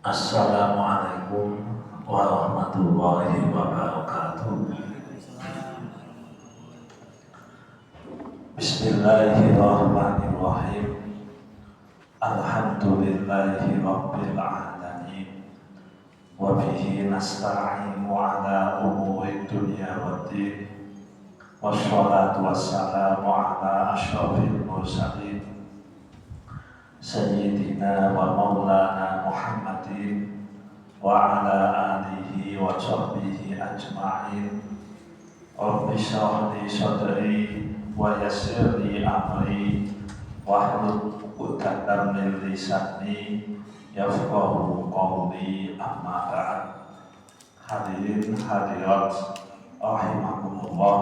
Assalamualaikum warahmatullahi wabarakatuh. Bismillahirrahmanirrahim. Alhamdulillahi rabbil alamin. Wa bihi nasta'inu ala umuri dunya waddin. Wassalatu wassalamu ala asyrafil mursalin Sayyidina wa maulana Muhammadin wa ala alihi wa sahbihi ajma'in. Rabbi shrah li sadri wa yassir li amri wahlul 'uqdatam min lisani yafqahu qawli, amma ba'd. Hadirin hadirat rahimakumullah,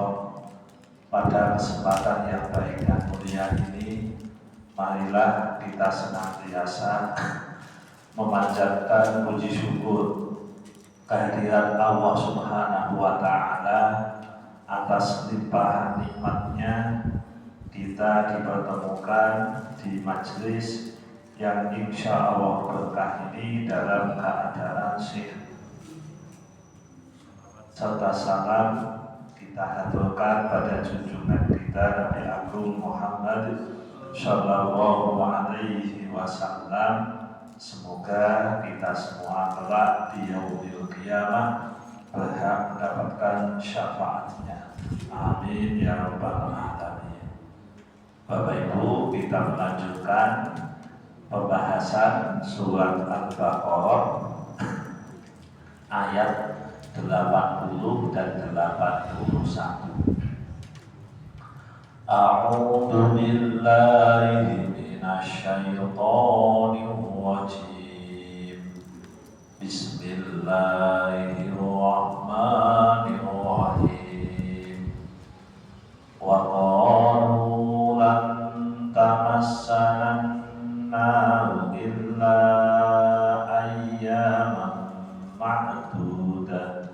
pada kesempatan yang baik dan mulia ini, marilah kita senantiasa memanjatkan puji syukur kehadirat Allah Subhanahu wa Ta'ala atas limpahan nikmatnya kita dipertemukan di majelis yang insya Allah berkah ini dalam keadaan sehat. Serta salam kita haturkan pada junjungan kita Nabi Agung Muhammad Sallallahu alaihi wasallam. Semoga kita semua kelak di yaumil qiyamah berhak mendapatkan syafaatnya. Amin ya rabbal alamin. Bapak Ibu, kita melanjutkan pembahasan surat Al-Baqarah ayat 80 dan 81. A'udzu billahi minasy syaithanir rajim. Bismillahirrahmanirrahim. Wa qalu lan tamassana an-nar illa ayyaman ma'dudah.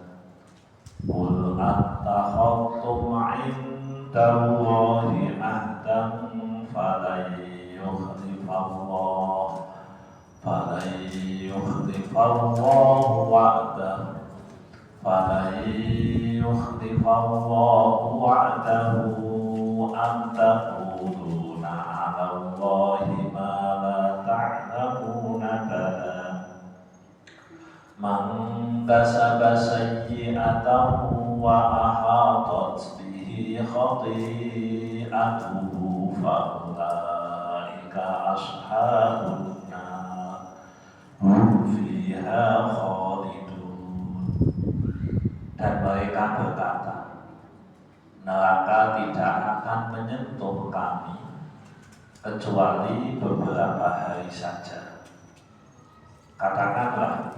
Qul attakhadtum 'indallahi ahdan falan yukhlifallahu wa'dahu am taquluna 'ala Allahi ma la ta'lamuna. Bala man kasaba sayyi'atan wa ahatat bihi khati'atuhu fa ulaika ashabun nar hum fiha khalidun. Dan mereka berkata, neraka tidak akan menyentuh kami kecuali beberapa hari saja. Katakanlah,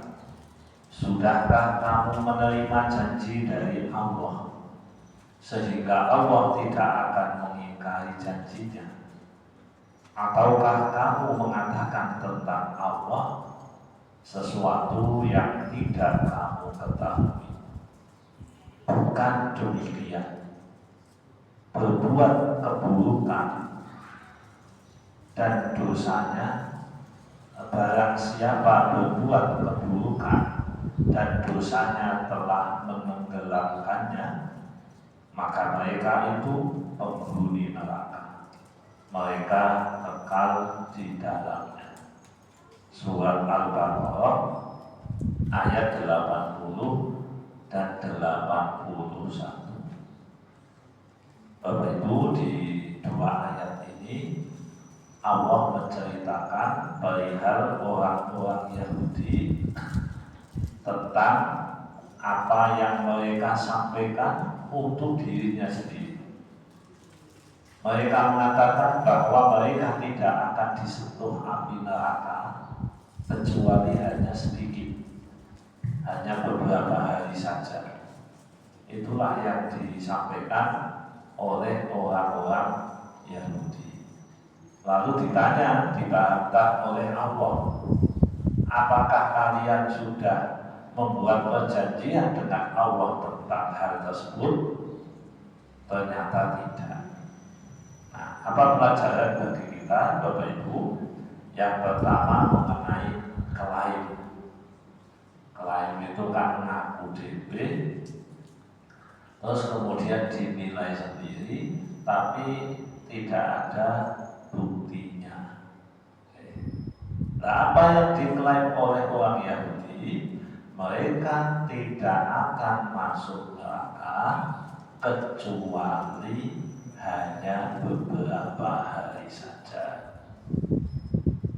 sudahkah kamu menerima janji dari Allah sehingga Allah tidak akan mengingkari janjinya? Ataukah kamu mengatakan tentang Allah sesuatu yang tidak kamu ketahui? Bukan demikian. Berbuat keburukan dan dosanya, barang siapa berbuat keburukan dan dosanya telah menenggelamkannya, maka mereka itu penghuni neraka. Mereka kekal di dalamnya. Surat Al-Baqarah ayat 80 dan 81. Bapak Ibu, di dua ayat ini Allah menceritakan perihal orang-orang Yahudi tentang apa yang mereka sampaikan untuk dirinya sendiri. Mereka mengatakan bahwa mereka tidak akan disentuh api neraka kecuali hanya sedikit, hanya beberapa hari saja. Itulah yang disampaikan oleh orang-orang Yahudi. Lalu dibantah oleh Allah, apakah kalian sudah membuat perjanjian dengan Allah tentang hal tersebut? Ternyata tidak. Nah, apa pelajaran bagi kita, Bapak Ibu? Yang pertama mengenai kelahiran. Klaim itu kan ngaku DP, terus kemudian dinilai sendiri, tapi tidak ada buktinya. Nah, apa yang diklaim oleh orang Yahudi, mereka tidak akan masuk neraka kecuali hanya beberapa hari saja.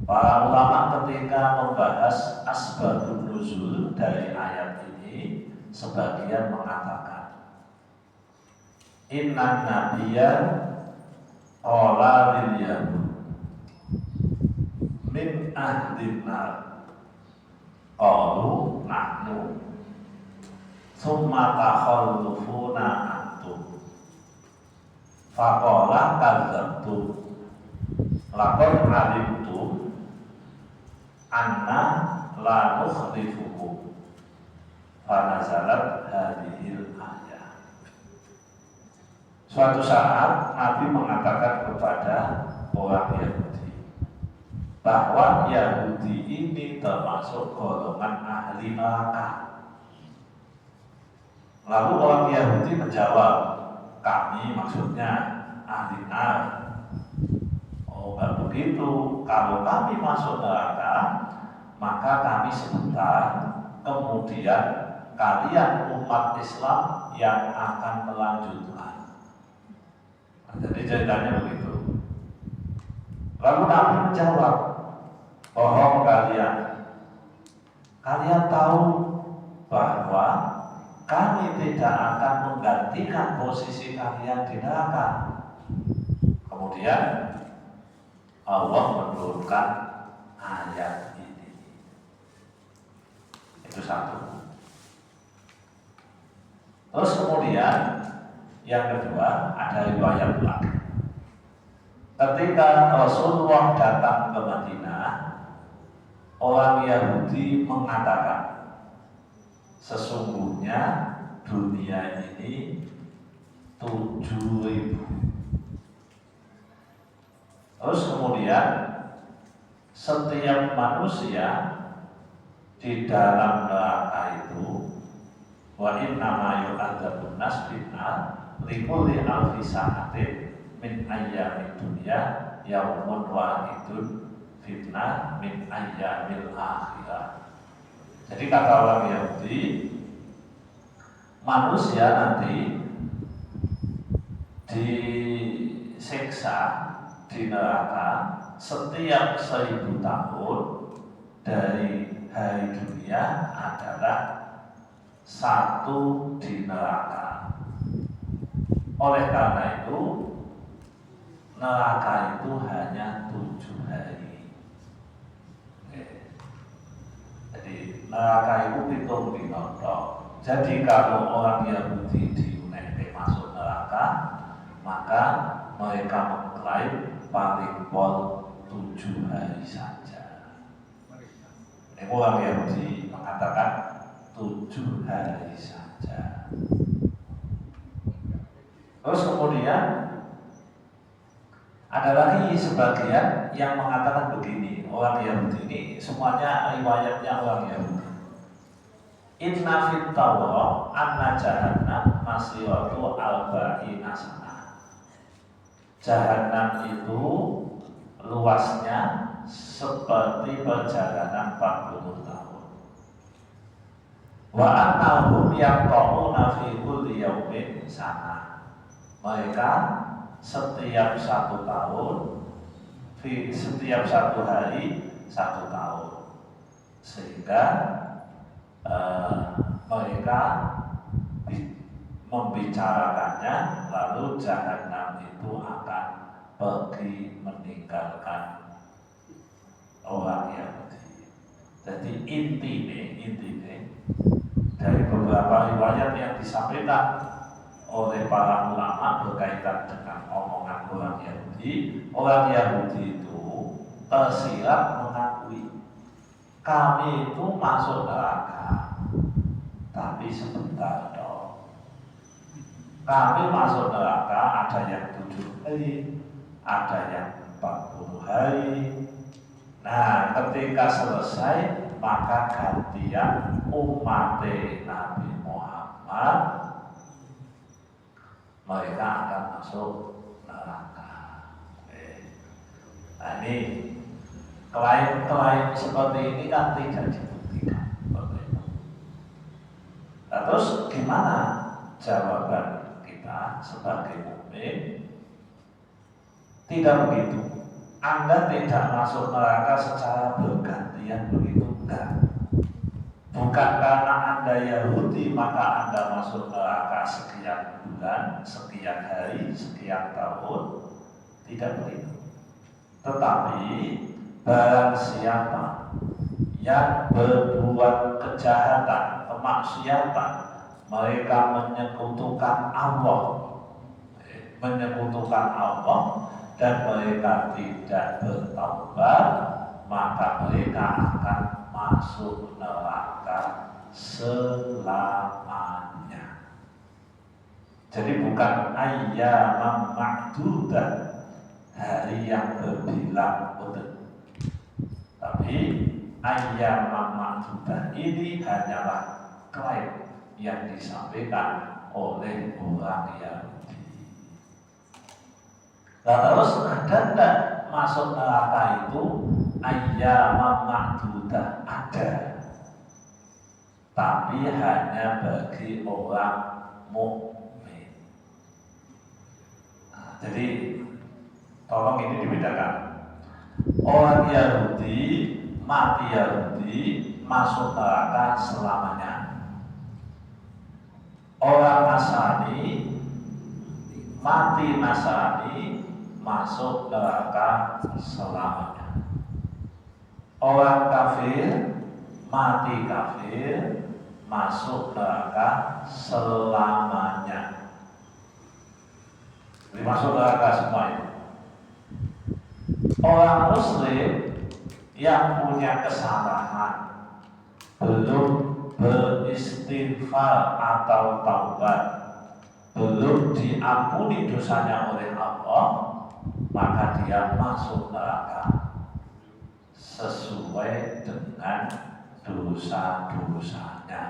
Para ulama ketika membahas asbabun nuzul dari ayat ini, sebagian mengatakan inna nabiyya qala lil yahud min ahlin nar qalu nahnu summa takhallufuna antum faqala kadzabtum laqad alimtum anna la nukhlifukum fanazalat hadhil ayat. Suatu saat Nabi mengatakan kepada orang Yahudi bahwa Yahudi ini termasuk golongan ahli neraka. Lalu orang Yahudi menjawab, kami maksudnya ahli nar. Oh, enggak begitu. Kalau kami masuk neraka, maka kami sebentar, kemudian kalian umat Islam yang akan melanjutkan. Jadi ceritanya begitu. Lalu Nabi menjawab, bohong kalian. Kalian tahu bahwa kami tidak akan menggantikan posisi kalian di neraka. Kemudian Allah menurunkan ayat ini. Itu satu. Terus kemudian yang kedua ada riwayat lagi. Ketika Rasulullah datang ke Madinah, orang Yahudi mengatakan, sesungguhnya dunia ini 7.000. Terus kemudian setiap manusia di dalam neraka itu wa inna ma yu'adzabun nas binnar likulli alfi sa'atin min ayyamid dunya yaumun wahidun fitnah min ayyamil akhirah. Jadi kata orang Yahudi, manusia nanti disiksa di neraka setiap 1000 tahun dari hari dunia adalah satu di neraka. Oleh karena itu, neraka itu hanya 7 hari. Jadi neraka itu pitung dinoto. Jadi kalau orang Yahudi diunek masuk neraka, maka mereka mengklaim paling pol 7 hari saja. Ini orang Yahudi mengatakan 7 hari saja. Terus kemudian ada lagi sebagian yang mengatakan begini, orang Yahudi ini semuanya riwayatnya orang Yahudi. Inna fit Tawrah anna jahannam masiratu arba'ina sanah. Jahannam itu luasnya seperti perjalanan 40 tahun. Wa annahum yaqta'una fi kulli yaumin sanah. Mereka setiap 1 tahun, setiap 1 hari 1 tahun, sehingga mereka membicarakannya, lalu Jahannam itu akan pergi meninggalkan orang Yahudi. Jadi intinya dari beberapa riwayat yang disampaikan oleh para ulama berkaitan dengan omongan orang Yahudi itu tersirat mengakui kami itu masuk neraka, tapi sebentar dong. Kami masuk neraka ada yang 7 hari, ada yang 40 hari. Nah, ketika selesai maka gantian umat Nabi Muhammad mereka akan masuk neraka. Nah ini klaim-klaim seperti ini kan tidak dibuktikan. Nah, terus gimana jawaban kita sebagai mukmin? Tidak begitu. Anda tidak masuk neraka secara bergantian begitu, enggak. Bukan karena Anda Yahudi maka Anda masuk neraka sekian bulan, sekian hari, sekian tahun. Tidak begitu. Tetapi barang siapa yang berbuat kejahatan, kemaksiatan, mereka menyekutukan Allah, dan mereka tidak bertaubat, maka mereka akan masuk neraka selamanya. Jadi bukan ayyaman ma'dudah, hari yang berbilang betul, tapi ayyaman ma'dudah ini hanyalah klaim yang disampaikan oleh orang Yahudi. Nah, terus ada enggak masuk neraka itu ayyaman ma'dudah? Ada, tapi hanya bagi orang mukmin. Nah, jadi tolong ini dibedakan. Orang Yahudi mati Yahudi masuk neraka selamanya. Orang Nasrani mati Nasrani masuk neraka selamanya. Orang kafir mati kafir masuk neraka selamanya. Jadi masuk neraka semua itu. Orang muslim yang punya kesalahan belum beristighfar atau taubat, belum diampuni dosanya oleh Allah, maka dia masuk neraka sesuai dengan dosa-dosanya.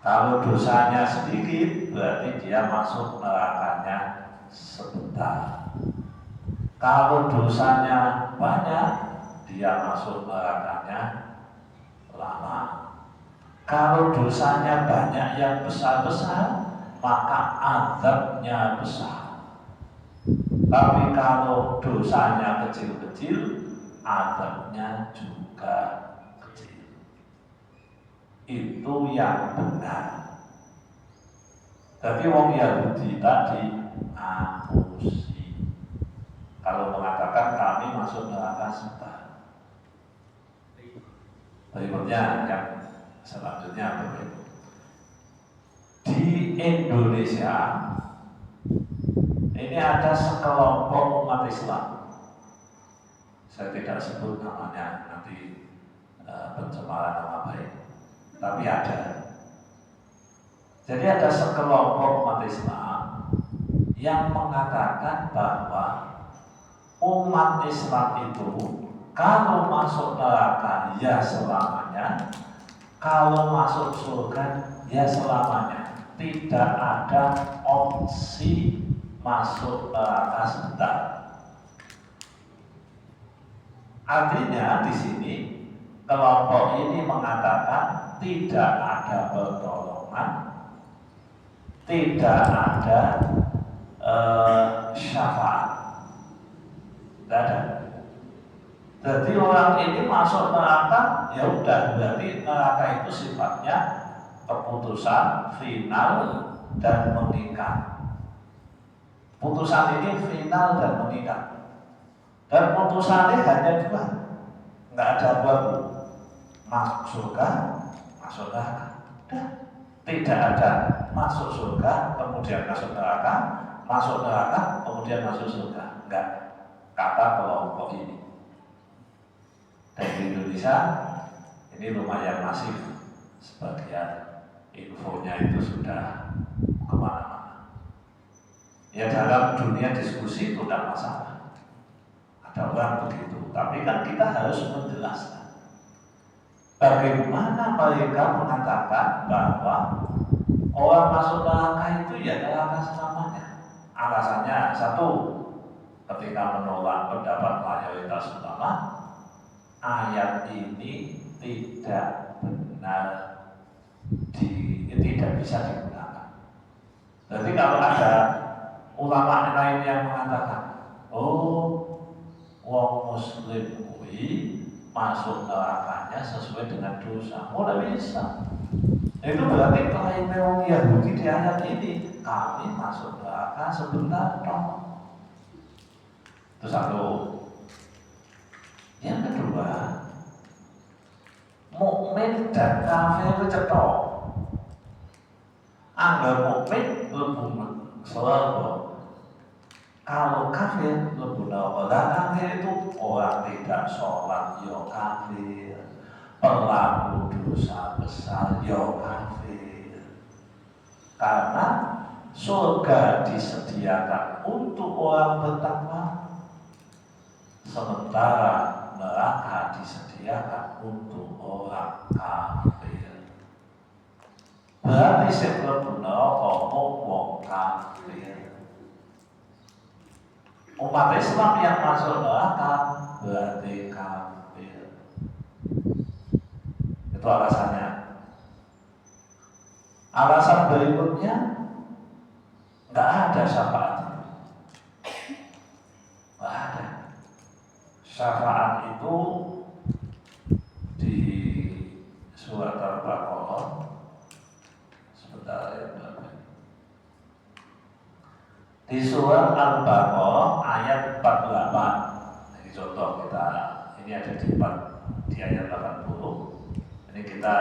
Kalau dosanya sedikit, berarti dia masuk nerakanya sebentar. Kalau dosanya banyak, dia masuk nerakanya lama. Kalau dosanya banyak yang besar-besar, maka azabnya besar. Tapi kalau dosanya kecil-kecil, azabnya juga kecil. Itu yang benar. Tapi wong Yahudi tadi ngapusi. Kalau mengatakan kami masuk neraka sebentar. Berikutnya yang selanjutnya begitu. Di Indonesia ini ada sekelompok umat Islam. Saya tidak sebut namanya, nanti pencemaran nama baik. Tapi ada. Jadi ada sekelompok umat Islam yang mengatakan bahwa umat Islam itu kalau masuk neraka ya selamanya, kalau masuk surga ya selamanya. Tidak ada opsi masuk neraka sebentar. Artinya di sini kelompok ini mengatakan tidak ada pertolongan, tidak ada syafaat, tidak ada. Jadi orang ini masuk neraka, ya udah, berarti neraka itu sifatnya keputusan final dan mengikat. Putusan ini final dan mengikat. Dan putusannya hanya dua, nggak ada abu-abu. Masuk surga, masuk neraka. Tidak ada masuk surga, kemudian masuk neraka, kemudian masuk surga. Enggak, kata kelompok ini. Dan di Indonesia ini lumayan masif, sebagian infonya itu sudah kemana-mana. Ya dalam dunia diskusi itu tidak masalah, ada orang begitu. Tapi kan kita harus menjelaskan. Bagaimana mereka mengatakan bahwa orang masuk neraka itu ya neraka selamanya? Alasannya satu, ketika menolak pendapat mayoritas ulama, ayat ini tidak benar, tidak bisa digunakan. Jadi kalau ada ulama lain yang mengatakan, oh, wong muslim kuwi masuk nerakanya sesuai dengan dosa, oh tidak bisa. Itu berarti klaim orang Yahudi di ayat ini, kami masuk neraka sebentar toh. Itu satu. Yang kedua, mukmin dan kafir itu cetok. Anggar mukmin lebu selalu. Kalau kafir lebu orang kafir itu orang tidak sholat yo kafir, pelaku dosa besar yo kafir. Karena surga disediakan untuk orang bertakwa, sementara neraka disediakan untuk orang kafir. Berarti sebelum neraka wong kafir. Umat Islam yang masuk neraka berarti kafir. Itu alasannya. Alasan berikutnya, nggak ada syafaat. Nggak ada. Syafaat itu di surat Al-Baqarah, sebentar ya, di surat Al-Baqarah ayat 48. Ini contoh kita, ini ada di ayat 80. Ini kita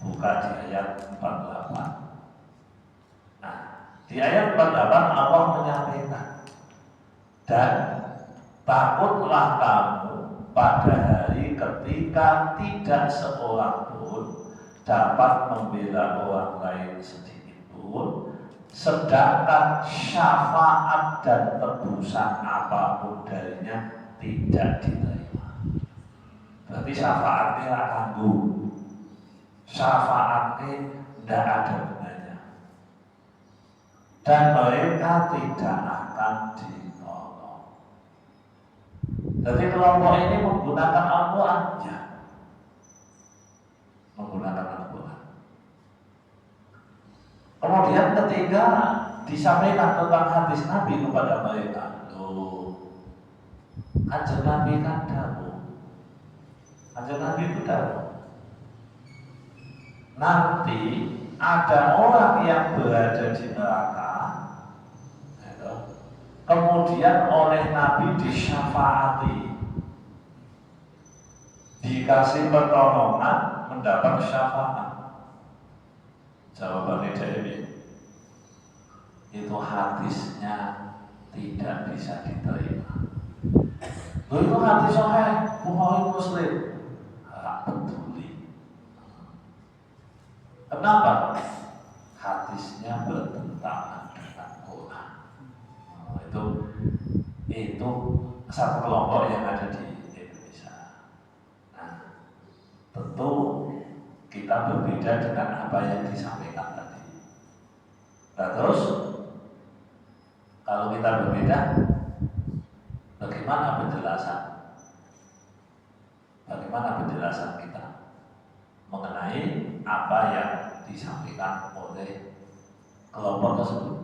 buka di ayat 48. Nah, di ayat 48 Allah menyampaikan, dan takutlah kamu pada hari ketika tidak seorang pun dapat membela orang lain sedikit pun, sedangkan syafaat dan tebusan apapun darinya tidak diterima. Berarti syafaatnya tangguh, syafaatnya tidak ada gunanya, dan mereka tidak akan ditolong. Jadi kelompok ini menggunakan Al-Quran, ya, menggunakan Al-Quran. Kemudian ketika disampaikan tentang hadis Nabi kepada mereka, Kanjeng Nabi kan dawuh. Kanjeng Nabi itu dawuh, nanti ada orang yang berada di neraka, kemudian oleh Nabi disyafaati, dikasih pertolongan, mendapat syafaat. Jawabannya Dewi, itu hadisnya tidak bisa diterima. Itu hadis sahih Bukhari Muslim, nggak peduli. Kenapa? Hadisnya bertentangan dengan Quran. Itu satu kelompok yang ada di Indonesia. Nah, tentu kita berbeda dengan apa yang disampaikan tadi. Nah, terus kalau kita berbeda, bagaimana penjelasan? Bagaimana penjelasan kita mengenai apa yang disampaikan oleh kelompok tersebut?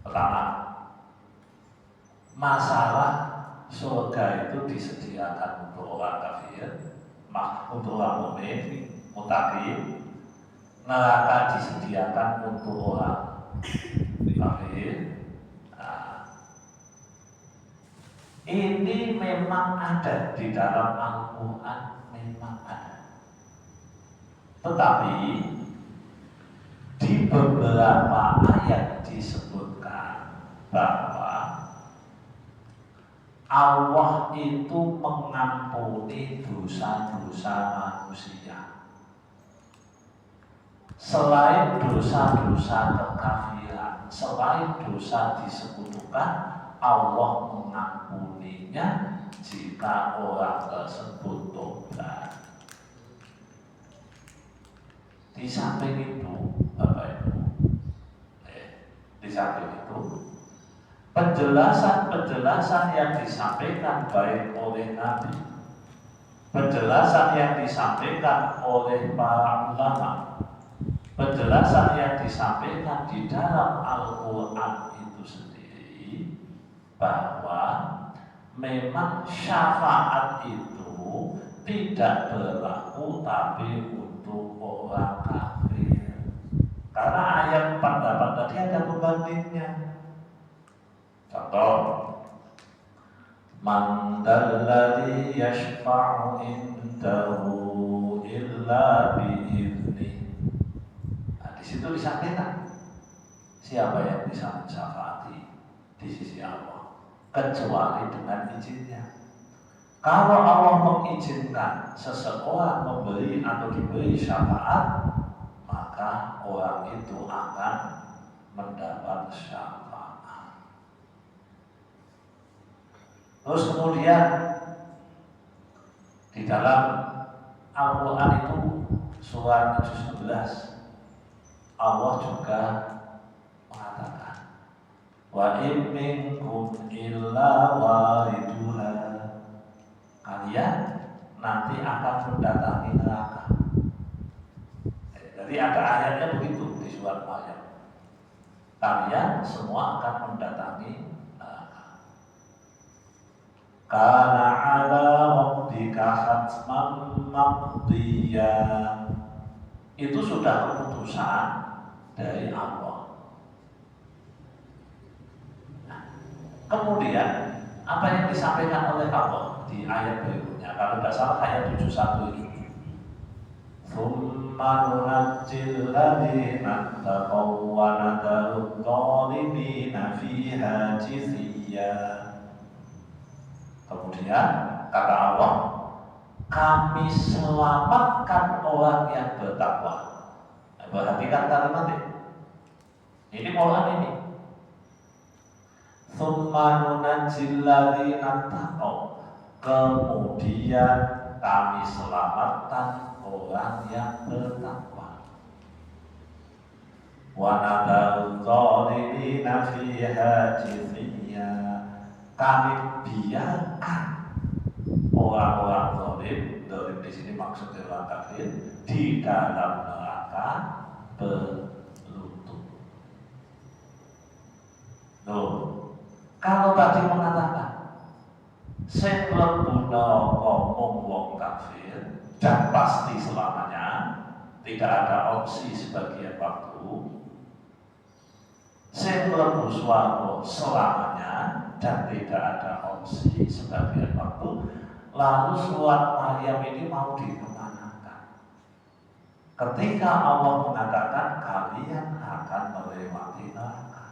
Pertama, masalah surga itu disediakan untuk orang kafir, untuk orang mukmin, muttaqin. Neraka disediakan untuk orang kafir. Nah, ini memang ada di dalam Al-Quran, memang ada. Tetapi di beberapa ayat disebutkan bahwa Allah itu mengampuni dosa-dosa manusia. Selain dosa-dosa kekafiran, selain dosa disekutukan, Allah mengampuni mengampuninya jika orang tersebut tobat. Di samping itu, Bapak Ibu, di samping itu, penjelasan-penjelasan yang disampaikan baik oleh Nabi, penjelasan yang disampaikan oleh para ulama, penjelasan yang disampaikan di dalam Al-Quran itu sendiri, bahwa memang syafaat itu tidak berlaku tapi untuk orang kafir. Karena ayat 48 tadi ada pembandingnya. Contoh, man dalladzi yashfa'u indahu illa bi'idznih. Nah, di situ disampaikan siapa yang bisa mensyafaati di sisi Allah kecuali dengan izinnya. Kalau Allah mengizinkan seseorang memberi atau diberi syafaat, maka orang itu akan mendapat syafaat. Terus kemudian di dalam Al-Quran itu surat 11 Allah juga mengatakan, wa in minkum illa wariduha, kalian nanti akan mendatangi neraka. Jadi ada ayatnya begitu di surat Maryam. Kalian semua akan mendatangi neraka. Kana ala rabbika hatman maqdiya. Itu sudah keputusan dari Allah. Nah, kemudian apa yang disampaikan oleh Allah di ayat berikutnya, kalau tidak salah ayat 71 itu, Tsumma nunajjil ladzina taqaw wa nadharudz dzalimina fiha jithiya. Kemudian kata Allah, kami selamatkan orang yang bertakwa. Perhatikan kalimat ini Quran ini. Tsumma nunajjil ladzina taqaw. Kemudian kami selamatkan orang yang bertakwa. Wa nadharudz dzalimina fiha jithiya. Kami biarkan orang-orang zalim di sini maksudnya orang kafir, di dalam neraka berlutut. Loh, kalau tadi mengatakan sing mlebu neraka mung wong kafir dan pasti selamanya, tidak ada opsi sebagian waktu. Sing mlebu swarga selamanya dan tidak ada opsi sebagian waktu. Lalu surat Maryam ini mau dikemanakan? Ketika Allah mengatakan kalian akan melewati neraka.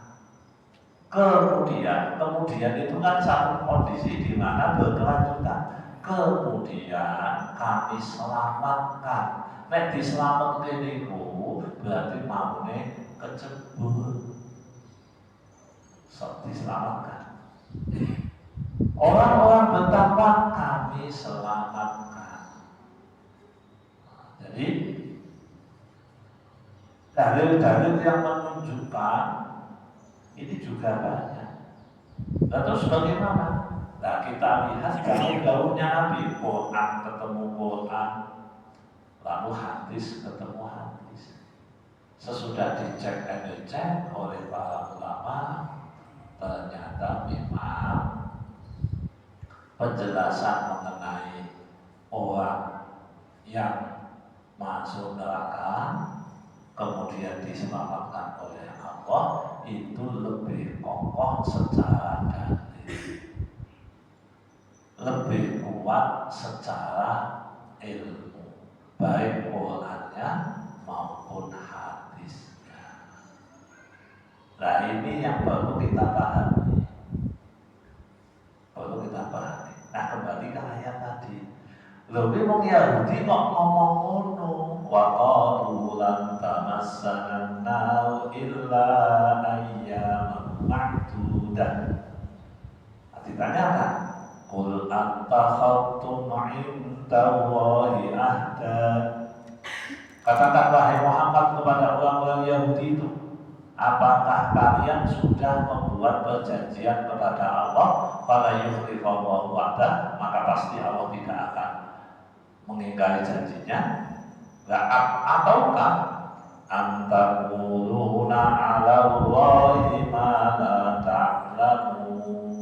Kemudian itu kan satu kondisi di mana berkelanjutan. Kemudian kami selamatkan. Nek diselamatkan itu berarti maune kecebur. So, diselamatkan. Orang-orang bertakwa kami selamatkan. Jadi dalil-dalil yang menunjukkan ini juga banyak. Nah, terus bagaimana? Nah, kita lihat gaul-gaulnya Nabi, Quran ketemu Quran, lalu hadis ketemu hadis. Sesudah dicek dan dicek oleh para ulama, ternyata memang penjelasan mengenai orang yang masuk neraka kemudian diselamatkan oleh Allah itu lebih kokoh secara dalil, lebih kuat secara ilmu, baik Qurannya maupun hadisnya. Nah, ini yang perlu kita pahami. Nah, kembali ke ayat tadi. Lebih wong Yahudi kok ngomong ngono, wa qalu lan tamassana nar illa ayyaman ma'dudah. Ditanyakan, Qul attakhadtum 'indallahi ahda. Katakan wahai Muhammad kepada orang-orang Yahudi itu, apakah kalian sudah membuat perjanjian kepada Allah? Fala yukhlifallahu wa'dah, maka pasti Allah tidak akan mengingkari janjinya. Ataukah antaquluna 'ala Allahi ma la ta'lamun,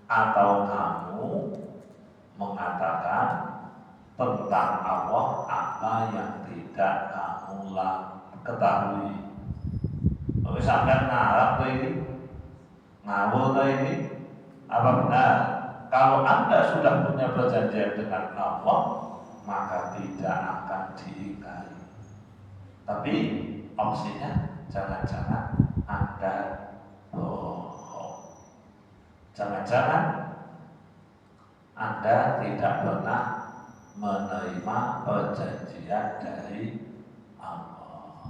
atau kamu mengatakan tentang Allah apa yang tidak kamu ketahui. Kalau sampai ngarap ini, ngawur ini, apa benar? Kalau Anda sudah punya perjanjian dengan Allah, maka tidak akan diingkari. Tapi opsinya jangan-jangan Anda bohong. Jangan-jangan Anda tidak pernah menerima perjanjian dari Allah.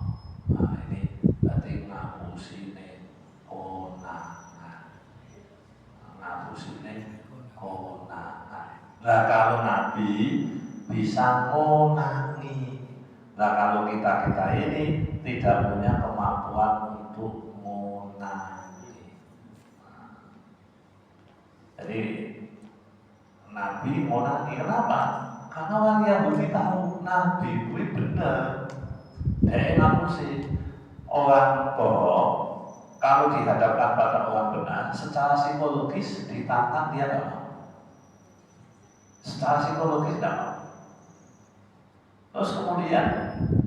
Nah ini berarti ngapusine konangan. Ngapusine konangan. Nah kalau Nabi bisa ngonangi. Nah kalau kita ini tidak punya kemampuan untuk ngonangi. Jadi Nabi ngonangi kenapa? Karena orang Yahudi tahu Nabi itu benar. Dia ngapusi orang bohong. Kalau dihadapkan pada orang benar, secara psikologis ditantang dia nggak mau. Secara psikologis nggak mau. Terus kemudian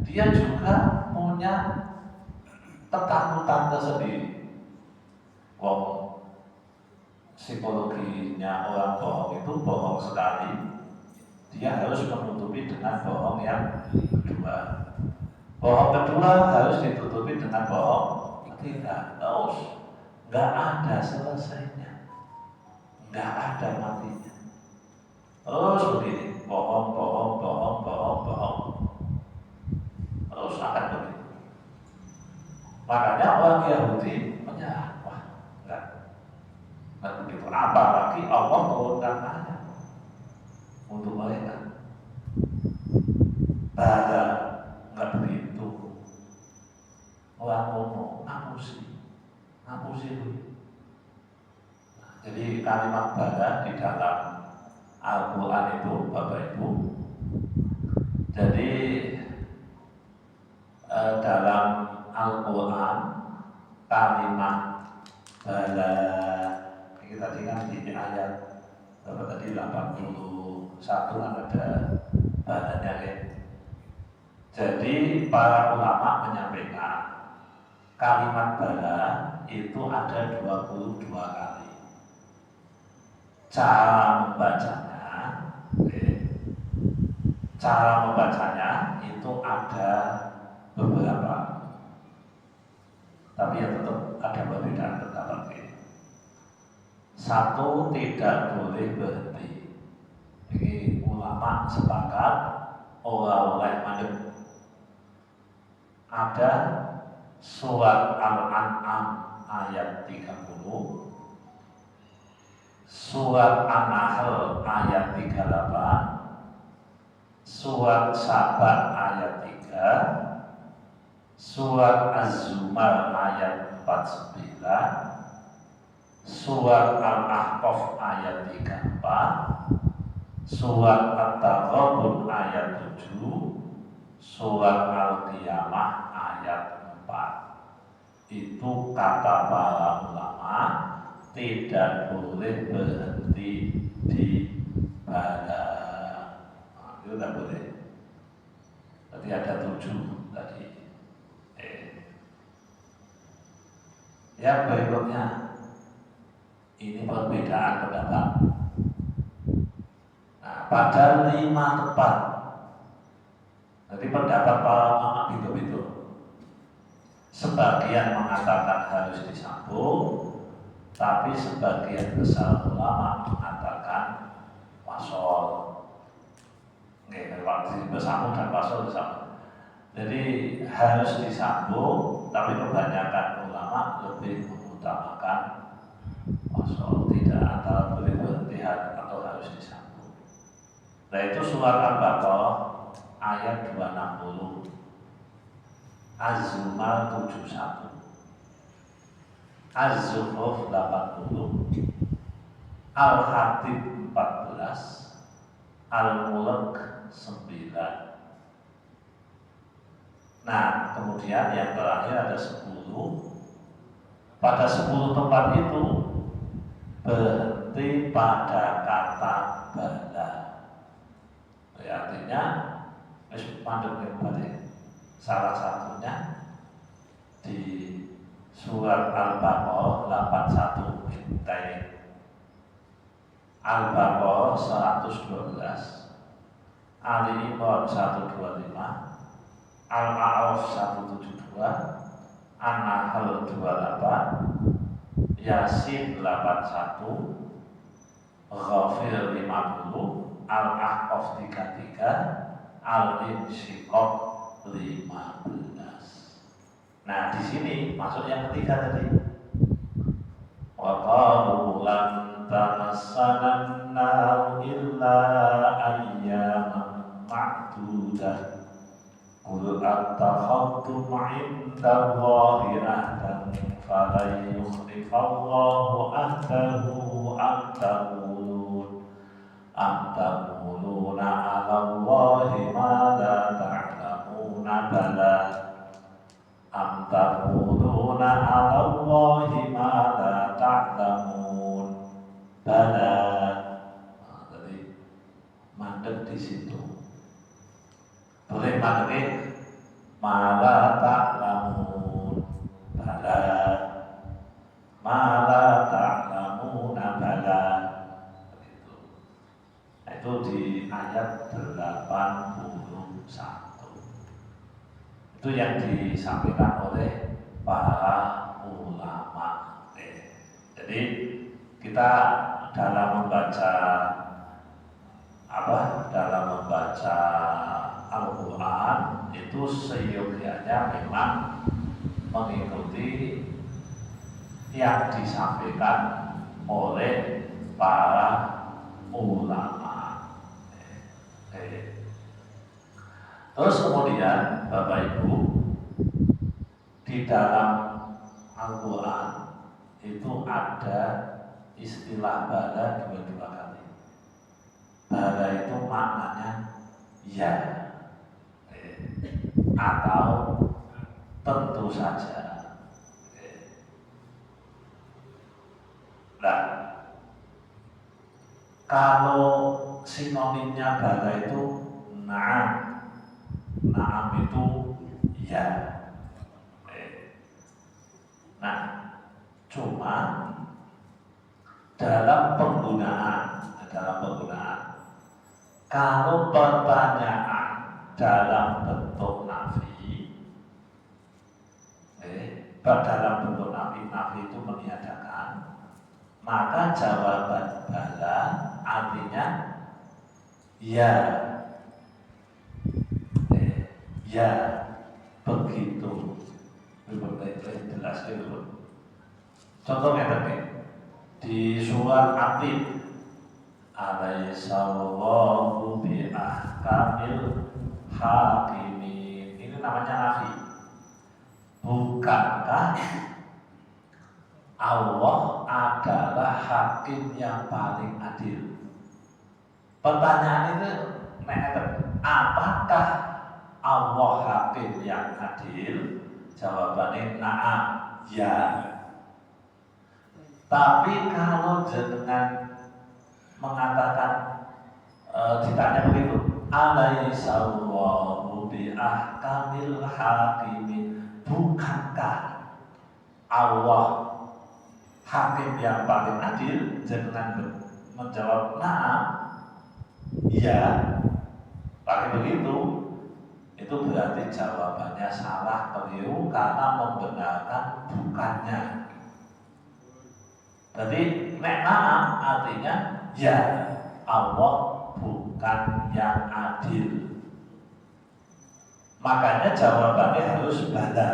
dia juga punya ketakutan tersendiri. Psikologinya orang bohong itu bohong sekali, dia harus menutupi dengan bohong yang kedua. Bohong kedua harus ditutupi dengan bohong ketiga. Terus nggak ada selesainya, nggak ada matinya. Terus begini, bohong, terus akan begitu. Makanya orang Yahudi menyerah. Wah, enggak begitu. Apalagi Allah turunkan ayat untuk mereka. Pada enggak begitu. Orang ngomong ngapusi. Jadi kalimat bala di dalam Al-Quran itu, Bapak Ibu. Jadi dalam Al-Quran kalimat bala kita tadi kan di ayat berapa tadi 81 ada balanya ya. Jadi para ulama menyampaikan kalimat bala itu ada 22 kali. Cara membacanya itu ada beberapa, tapi ya tetap ada perbedaan pendapat. Satu, tidak boleh berhenti. Jadi ulama sepakat oleh mandek. Ada surat Al-An'am ayat 30, surat An-Nahl ayat 38, surat Sabat ayat 3, surat Az-Zumar ayat 49, surat Al-Ahqaf ayat 34, surat At-Taghabun ayat 7, surat Al-Qiyamah ayat 4. Itu kata para ulama tidak boleh berhenti di bala. Itu tidak boleh. Tadi ada 7 tadi. Yang berikutnya ini perbedaan pendapat. Nah, pada 5 tempat. Jadi pendapat para ulama itu. Sebagian mengatakan harus disambung, tapi sebagian besar ulama mengatakan wasol. Waktu bersambung dan wasol bersambung. Jadi harus disambung, tapi kebanyakan ulama lebih mengutamakan wasol. Tidak antara boleh berhenti Nah itu surat Al-Baqarah ayat 260, Az-Zumar 71, Az-Zukhruf 80, Al-Hatib 14, Al-Mulk 9. Nah, kemudian yang terakhir ada 10. Pada 10 tempat itu berhenti pada kata bala. Artinya salah satunya di surat Al-Baqarah 81 intai, Al-Baqarah 112, Ali Imran 125, Al-A'raf 172, An-Nahl 28, Yasin 81, Ghafir 50, Al-Ahqaf 33, Al-Insyiqaq 15. Nah di sini masuk yang ketiga tadi. Wa qalu lan tamassana an-nar illa ayyaman ma'dudah. Qul attakhadtum 'indallahi ahdan falan yukhlifallahu ahdahu am taquluna 'alallahi ma la ta'lamuna bala am taquluna 'alallahi ma la ta'lamun bala. Jadi mandek di situ. Boleh mandek mala ta'lamun bala, mala ta'lamuna bala. Itu di ayat 81. Itu yang disampaikan oleh para ulama. Jadi kita dalam membaca Al-Quran itu seyogyanya memang mengikuti yang disampaikan oleh para ulama. Terus kemudian Bapak Ibu, di dalam Al-Quran itu ada istilah bala dua kali. Bala itu maknanya ya atau tentu saja. Nah, kalau sinonimnya bala itu na'am. Na'am itu ya. Nah, cuma dalam penggunaan kalau pertanyaan dalam bentuk nafi, dalam bentuk nafi itu meniadakan, maka jawaban bala artinya ya, ya begitu. Jelas itu. Contohnya tadi di surat Atif, alaihissallahu bi ahkamil hakimin. Ini namanya nafi. Bukankah Allah adalah hakim yang paling adil? Pertanyaan itu, apakah Allah hakim yang adil? Jawabannya na'am, ya. Tapi kalau jenengan mengatakan ditanya begitu, alaihissallahu bi ahkamil hakimin, bukankah Allah hakim yang paling adil? Jenengan menjawab na'am, ya. Pakai begitu, itu berarti jawabannya salah, keliru, karena membenarkan bukannya. Jadi na'am artinya ya, Allah bukan yang adil. Makanya jawabannya harus bala.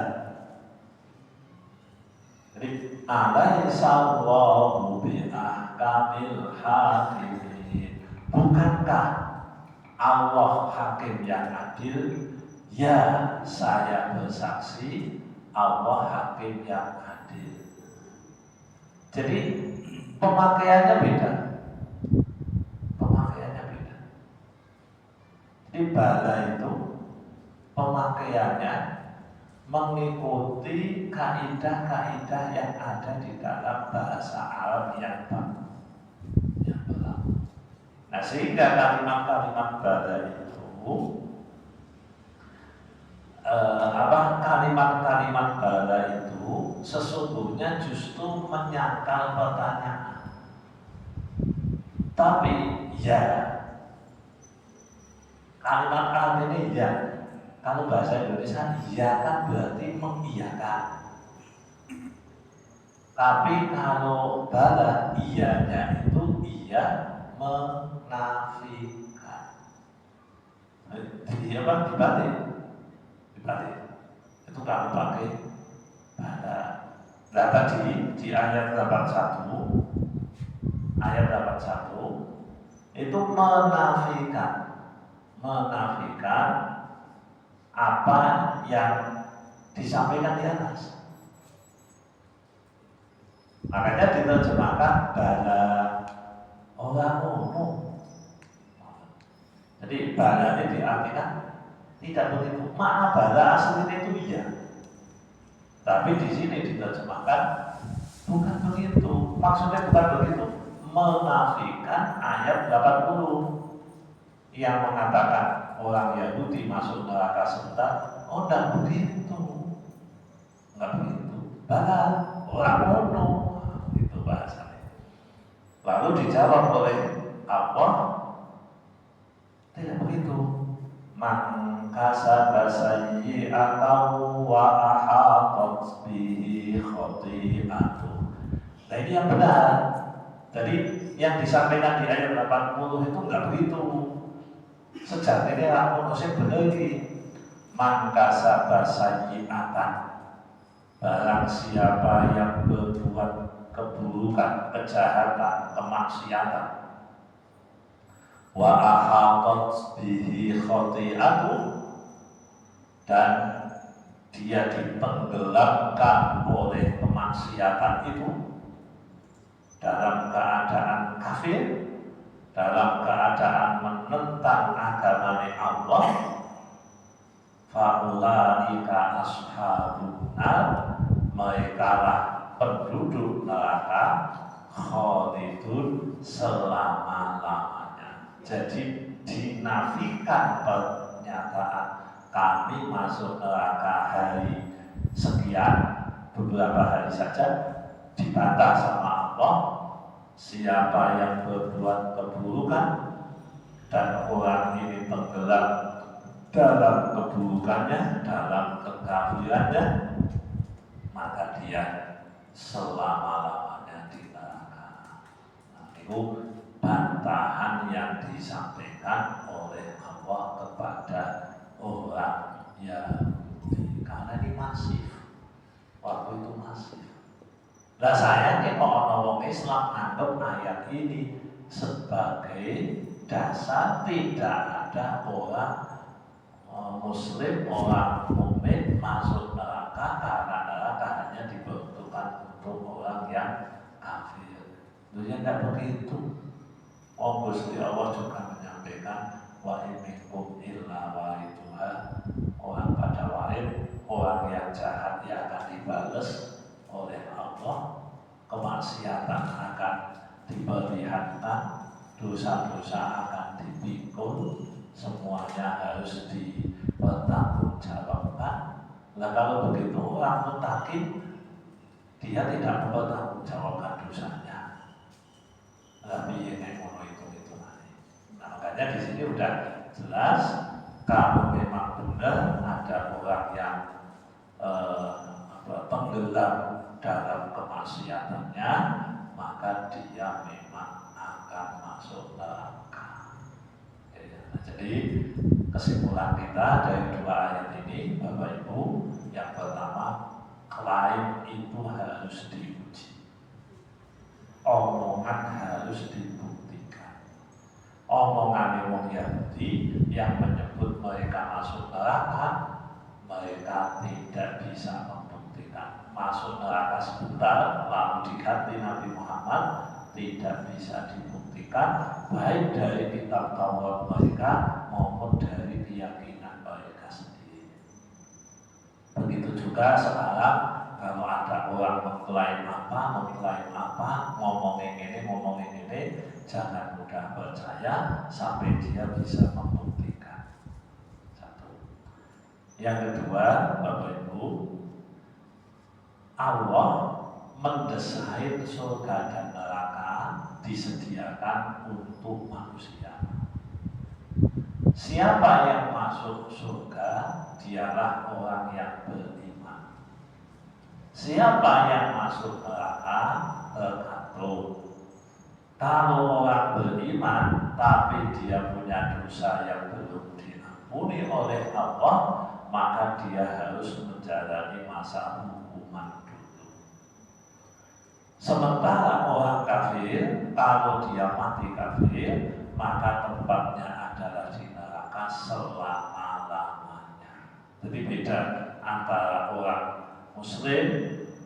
Jadi alaihissallahu bi ahkamil hakimin, bukankah Allah hakim yang adil. Ya, saya bersaksi Allah hakim yang adil. Jadi pemakaiannya beda. Pemakaiannya beda. Di bala itu pemakaiannya mengikuti kaidah-kaidah yang ada di dalam bahasa Arab yang berlaku. Nah, sehingga kalimat-kalimat bala itu kalimat-kalimat bala itu sesungguhnya justru menyangkal pertanyaan. Tapi ya, kalimat Arab ini ya, kalau bahasa Indonesia ya kan berarti mengiyakan. Tapi kalau bala iyanya itu iya menafikan. Jadi apa? Dibalik. Itu kalau pakai bala. Nah tadi di ayat 81 itu menafikan apa yang disampaikan di atas. Makanya diterjemahkan bala orang umum. Jadi bala ini diartikan tidak begitu. Makna bala aslinya itu iya. Tapi di sini diterjemahkan bukan begitu. Maksudnya bukan begitu. Menafikan ayat 80 yang mengatakan orang Yahudi masuk neraka sebentar. Oh, tidak begitu. Enggak begitu. Bala orang mono. Itu bahasanya. Lalu dijawab oleh Allah, tidak begitu. Man kasaba sayyi'atan wa ahatat bihi khati'atuh. Nah, ini yang benar. Jadi yang disampaikan di ayat 80 itu enggak begitu. Sejatinya manusia benar ini. Man kasaba sayyi'atan, barang siapa yang berbuat keburukan, kejahatan, kemaksiatan, wa ahatat bihi khati'atuh, dan dia ditenggelamkan oleh kemaksiatan itu dalam keadaan kafir, dalam keadaan menentang agama Allah, faulaika ashabun nar, merekalah penduduk neraka, khalidun, selama-lamanya. Jadi dinafikan pernyataan kami masuk neraka hari sekian, beberapa hari saja, dibantah sama Allah. Siapa yang berbuat keburukan dan orang ini tenggelam dalam keburukannya, dalam kekafirannya, maka dia selama-lamanya di neraka. Nah, itu bantahan yang disampaikan oleh Allah kepada orang Yahudi. Karena ini masif, waktu itu masif. Nah, sayangnya kok orang Islam anggap ayat ini sebagai dasar tidak ada orang Muslim, orang mukmin masuk neraka, karena neraka hanya diperuntukkan untuk orang yang kafir. Dunia tidak begitu. Gusti Allah juga menyampaikan wa in minkum illa waridhuha, orang pada warid, orang yang jahat yang akan dibalas oleh Allah, kemaksiatan akan diperlihatkan, dosa-dosa akan dipikul, semuanya harus dipertanggungjawabkan. Nah, kalau begitu orang mutakin dia tidak mempertanggungjawabkan dosanya. Tapi yang itu. Nah, makanya di sini udah jelas kalau memang benar ada orang yang tenggelam dalam kemaksiatannya, maka dia memang akan masuk neraka. Jadi kesimpulan kita dari dua ayat ini, Bapak Ibu, yang pertama, klaim itu harus diuji, omongan harus dibuktikan. omongan wong Yahudi yang menyebut mereka masuk neraka, mereka tidak bisa membuktikan. Masuk neraka sebentar lalu diganti Nabi Muhammad, tidak bisa dibuktikan baik dari kitab Taurat mereka maupun dari keyakinan mereka sendiri. Begitu juga sekarang kalau ada orang mengklaim apa, ngomongin ini, jangan mudah percaya sampai dia bisa membuktikan. Satu. Yang kedua, Bapak Ibu, Allah mendesain surga dan neraka disediakan untuk manusia. Siapa yang masuk surga, dialah orang yang beriman. Siapa yang masuk neraka, tergantung. Kalau orang beriman tapi dia punya dosa yang belum diampuni oleh Allah, maka dia harus menjalani masa hukuman dulu. Sementara orang kafir, kalau dia mati kafir, maka tempatnya adalah di neraka selama-lamanya. Jadi beda antara orang Muslim,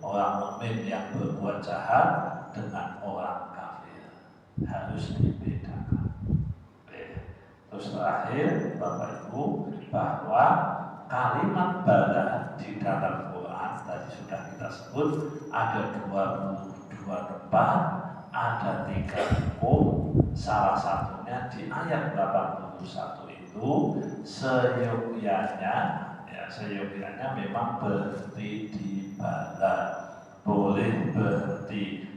orang mukmin yang berbuat jahat dengan orang kafir, harus dibedakan. Terus terakhir, Bapak Ibu, bahwa kalimat bala di dalam Quran tadi sudah kita sebut ada 22 tempat, ada 3 hukum. Salah satunya di ayat 81 itu seyogyanya memang berhenti di bala, boleh berhenti.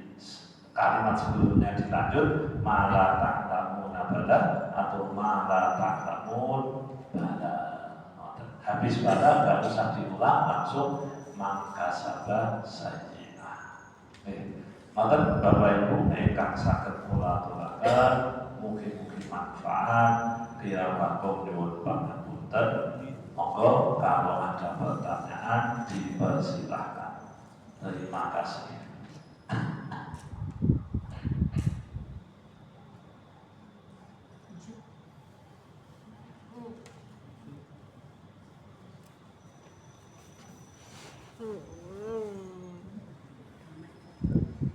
Kalimat sebelumnya dilanjut malah ta'lamun bala atau malah ta'lamun bala. Habis bala nggak usah diulang, langsung mangkasaba sayyi'ah. Maka Bapak Ibu ingkang saged kula aturaken mugi-mugi manfaat kira-kira nyuwun pangapunten. Monggo kalau ada pertanyaan dipersilahkan. Terima kasih.